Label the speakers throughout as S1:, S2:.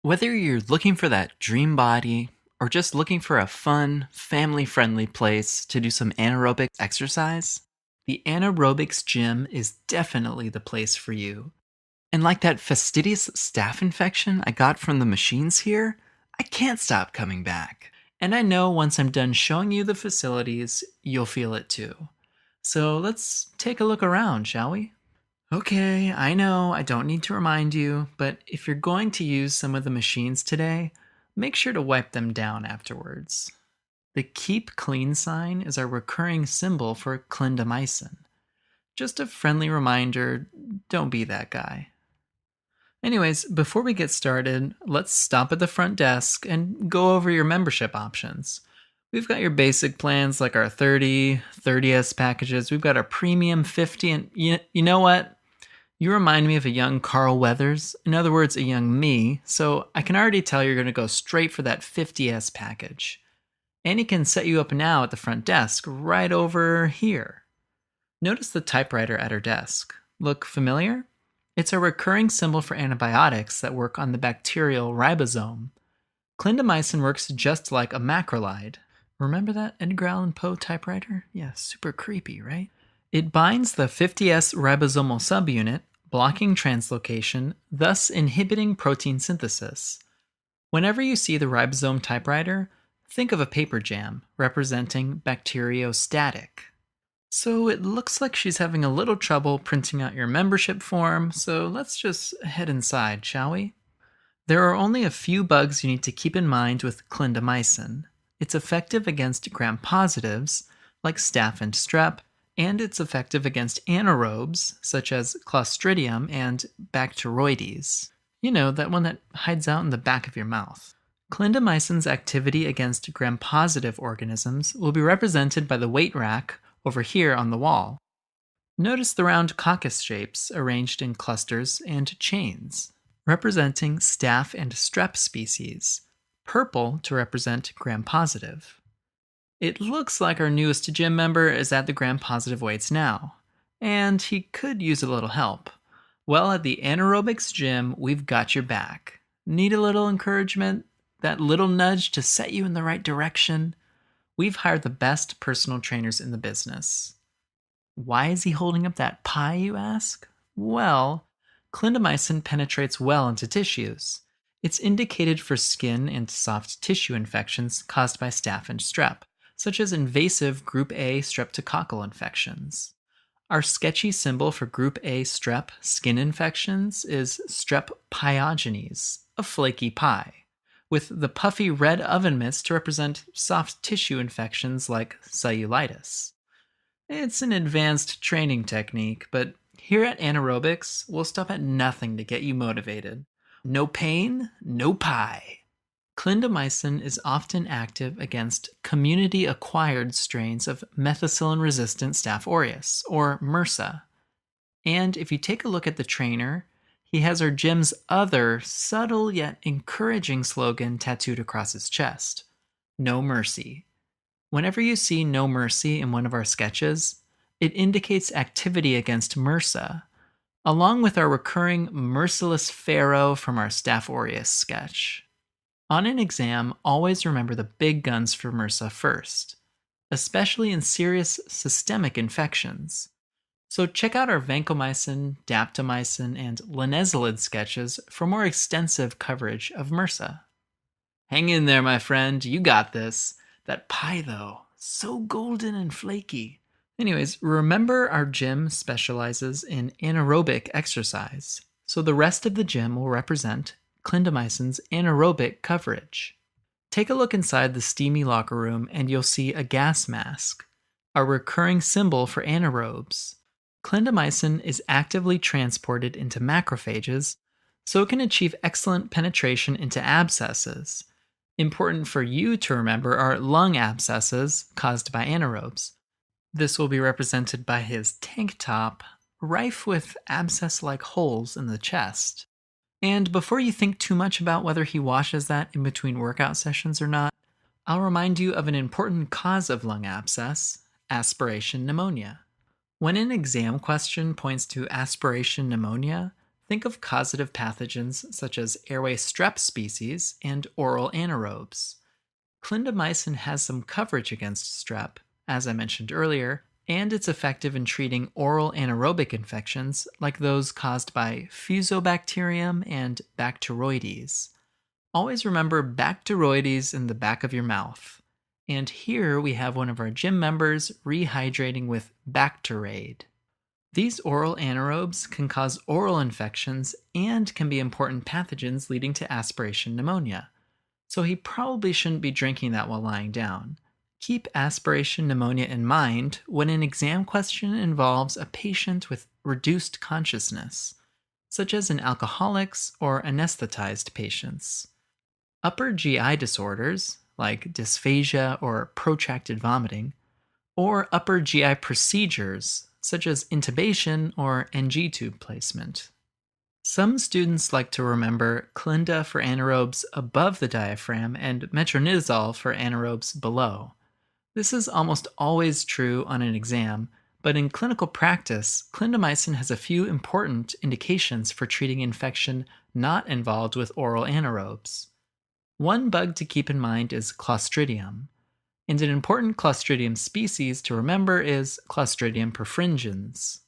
S1: Whether you're looking for that dream body or just looking for a fun, family friendly place to do some anaerobic exercise, the aerobics gym is definitely the place for you. And like that fastidious staph infection I got from the machines here, I can't stop coming back. And I know once I'm done showing you the facilities, you'll feel it too. So let's take a look around, shall we? Okay, I know I don't need to remind you, but if you're going to use some of the machines today, make sure to wipe them down afterwards. The Keep Clean sign is our recurring symbol for clindamycin. Just a friendly reminder, don't be that guy. Anyways, before we get started, let's stop at the front desk and go over your membership options. We've got your basic plans like our 30S packages. We've got our premium 50, and you know what? You remind me of a young Carl Weathers, in other words, a young me, so I can already tell you're going to go straight for that 50S package. And he can set you up now at the front desk, right over here. Notice the typewriter at her desk. Look familiar? It's a recurring symbol for antibiotics that work on the bacterial ribosome. Clindamycin works just like a macrolide. Remember that Edgar Allan Poe typewriter? Yeah, super creepy, right? It binds the 50S ribosomal subunit, blocking translocation, thus inhibiting protein synthesis. Whenever you see the ribosome typewriter, think of a paper jam representing bacteriostatic. So it looks like she's having a little trouble printing out your membership form, so let's just head inside, shall we? There are only a few bugs you need to keep in mind with clindamycin. It's effective against gram-positives, like staph and strep, and it's effective against anaerobes, such as Clostridium and Bacteroides. You know, that one that hides out in the back of your mouth. Clindamycin's activity against gram-positive organisms will be represented by the weight rack over here on the wall. Notice the round coccus shapes arranged in clusters and chains, representing staph and strep species, purple to represent gram-positive. It looks like our newest gym member is at the gram-positive weights now, and he could use a little help. Well, at the anaerobics gym, we've got your back. Need a little encouragement? That little nudge to set you in the right direction? We've hired the best personal trainers in the business. Why is he holding up that pie, you ask? Well, clindamycin penetrates well into tissues. It's indicated for skin and soft tissue infections caused by staph and strep, such as invasive Group A streptococcal infections. Our sketchy symbol for Group A strep skin infections is strep pyogenes, a flaky pie, with the puffy red oven mitts to represent soft tissue infections like cellulitis. It's an advanced training technique, but here at Anaerobics, we'll stop at nothing to get you motivated. No pain, no pie. Clindamycin is often active against community-acquired strains of methicillin-resistant Staph aureus, or MRSA. And if you take a look at the trainer, he has our gym's other, subtle yet encouraging slogan tattooed across his chest: No Mercy. Whenever you see No Mercy in one of our sketches, it indicates activity against MRSA, along with our recurring Merciless Pharaoh from our Staph aureus sketch. On an exam, always remember the big guns for MRSA first, especially in serious systemic infections. So check out our vancomycin, daptomycin, and linezolid sketches for more extensive coverage of MRSA. Hang in there, my friend, you got this. That pie, though, so golden and flaky. Anyways, remember our gym specializes in anaerobic exercise, so the rest of the gym will represent clindamycin's anaerobic coverage. Take a look inside the steamy locker room and you'll see a gas mask, a recurring symbol for anaerobes. Clindamycin is actively transported into macrophages, so it can achieve excellent penetration into abscesses. Important for you to remember are lung abscesses caused by anaerobes. This will be represented by his tank top, rife with abscess-like holes in the chest. And before you think too much about whether he washes that in between workout sessions or not, I'll remind you of an important cause of lung abscess: aspiration pneumonia. When an exam question points to aspiration pneumonia, Think of causative pathogens such as airway strep species and oral anaerobes. Clindamycin has some coverage against strep, as I mentioned earlier, and it's effective in treating oral anaerobic infections like those caused by Fusobacterium and Bacteroides. Always remember Bacteroides in the back of your mouth. And here we have one of our gym members rehydrating with Bacterade. These oral anaerobes can cause oral infections and can be important pathogens leading to aspiration pneumonia. So he probably shouldn't be drinking that while lying down. Keep aspiration pneumonia in mind when an exam question involves a patient with reduced consciousness, such as in alcoholics or anesthetized patients. Upper GI disorders, like dysphagia or protracted vomiting, or upper GI procedures, such as intubation or NG tube placement. Some students like to remember Clinda for anaerobes above the diaphragm and metronidazole for anaerobes below. This is almost always true on an exam, but in clinical practice, clindamycin has a few important indications for treating infection not involved with oral anaerobes. One bug to keep in mind is Clostridium, and an important Clostridium species to remember is Clostridium perfringens.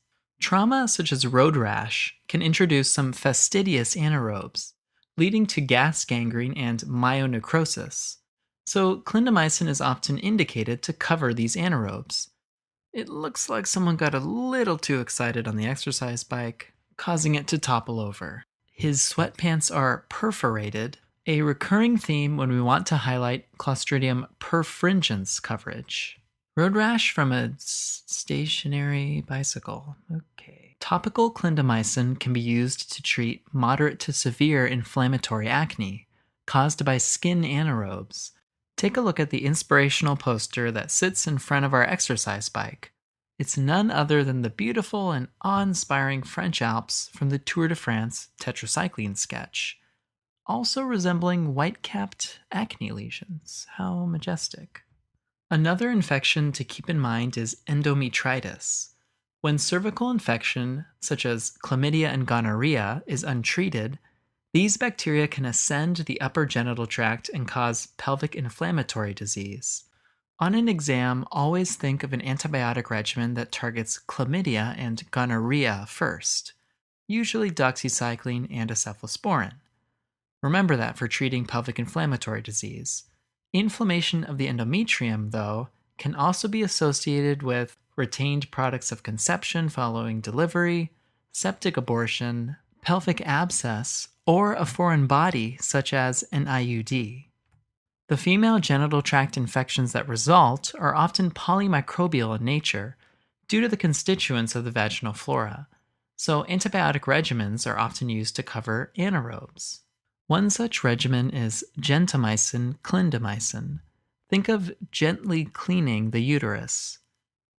S1: Trauma such as road rash can introduce some fastidious anaerobes, leading to gas gangrene and myonecrosis. So clindamycin is often indicated to cover these anaerobes. It looks like someone got a little too excited on the exercise bike, causing it to topple over. His sweatpants are perforated, a recurring theme when we want to highlight Clostridium perfringens coverage. Road rash from a stationary bicycle. Okay. Topical clindamycin can be used to treat moderate to severe inflammatory acne caused by skin anaerobes. Take a look at the inspirational poster that sits in front of our exercise bike. It's none other than the beautiful and awe-inspiring French Alps from the Tour de France tetracycline sketch, also resembling white-capped acne lesions. How majestic. Another infection to keep in mind is endometritis. When cervical infection, such as chlamydia and gonorrhea, is untreated, these bacteria can ascend the upper genital tract and cause pelvic inflammatory disease. On an exam, always think of an antibiotic regimen that targets chlamydia and gonorrhea first, usually doxycycline and cephalosporin. Remember that for treating pelvic inflammatory disease. Inflammation of the endometrium, though, can also be associated with retained products of conception following delivery, septic abortion, pelvic abscess, or a foreign body such as an IUD. The female genital tract infections that result are often polymicrobial in nature due to the constituents of the vaginal flora, so antibiotic regimens are often used to cover anaerobes. One such regimen is gentamicin clindamycin. Think of gently cleaning the uterus.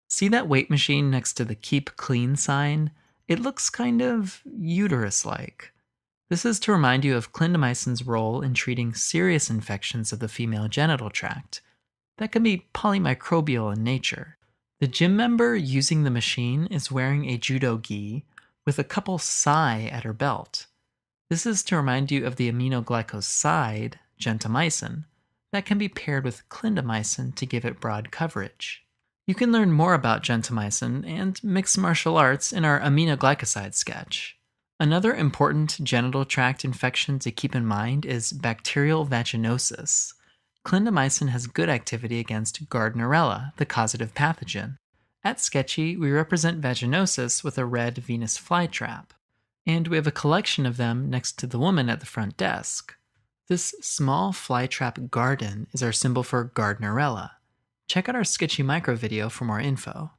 S1: See that weight machine next to the Keep Clean sign? It looks kind of uterus-like. This is to remind you of clindamycin's role in treating serious infections of the female genital tract that can be polymicrobial in nature. The gym member using the machine is wearing a judo gi with a couple sai at her belt. This is to remind you of the aminoglycoside, gentamicin, that can be paired with clindamycin to give it broad coverage. You can learn more about gentamicin and mixed martial arts in our aminoglycoside sketch. Another important genital tract infection to keep in mind is bacterial vaginosis. Clindamycin has good activity against Gardnerella, the causative pathogen. At Sketchy, we represent vaginosis with a red Venus flytrap, and we have a collection of them next to the woman at the front desk. This small flytrap garden is our symbol for Gardnerella. Check out our Sketchy micro video for more info.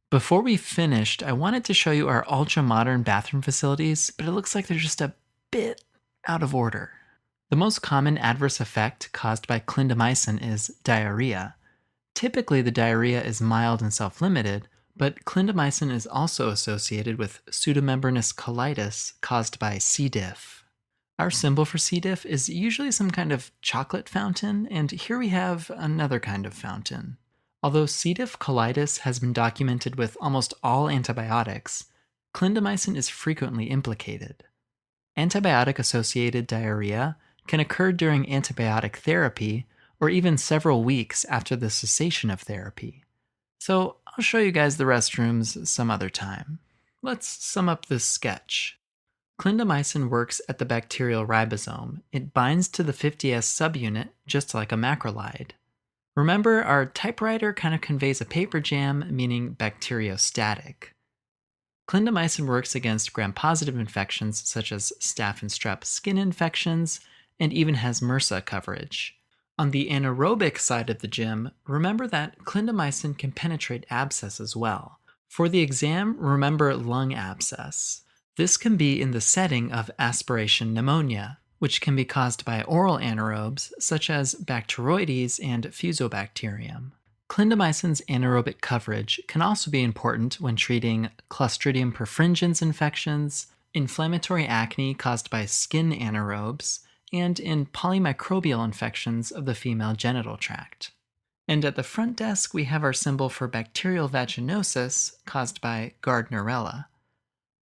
S1: Before we finished, I wanted to show you our ultra-modern bathroom facilities, but it looks like they're just a bit out of order. The most common adverse effect caused by clindamycin is diarrhea. Typically, the diarrhea is mild and self-limited, but clindamycin is also associated with pseudomembranous colitis caused by C. diff. Our symbol for C. diff is usually some kind of chocolate fountain, and here we have another kind of fountain. Although C. diff colitis has been documented with almost all antibiotics, clindamycin is frequently implicated. Antibiotic-associated diarrhea can occur during antibiotic therapy or even several weeks after the cessation of therapy. So I'll show you guys the restrooms some other time. Let's sum up this sketch. Clindamycin works at the bacterial ribosome. It binds to the 50S subunit just like a macrolide. Remember, our typewriter kind of conveys a paper jam, meaning bacteriostatic. Clindamycin works against gram-positive infections such as staph and strep skin infections, and even has MRSA coverage. On the anaerobic side of the gym, remember that clindamycin can penetrate abscess as well. For the exam, remember lung abscess. This can be in the setting of aspiration pneumonia, which can be caused by oral anaerobes such as Bacteroides and Fusobacterium. Clindamycin's anaerobic coverage can also be important when treating Clostridium perfringens infections, inflammatory acne caused by skin anaerobes, and in polymicrobial infections of the female genital tract. And at the front desk, we have our symbol for bacterial vaginosis caused by Gardnerella.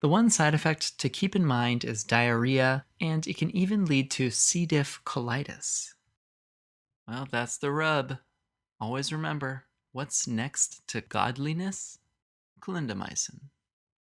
S1: The one side effect to keep in mind is diarrhea, and it can even lead to C. diff colitis. Well, that's the rub. Always remember, what's next to godliness? Clindamycin.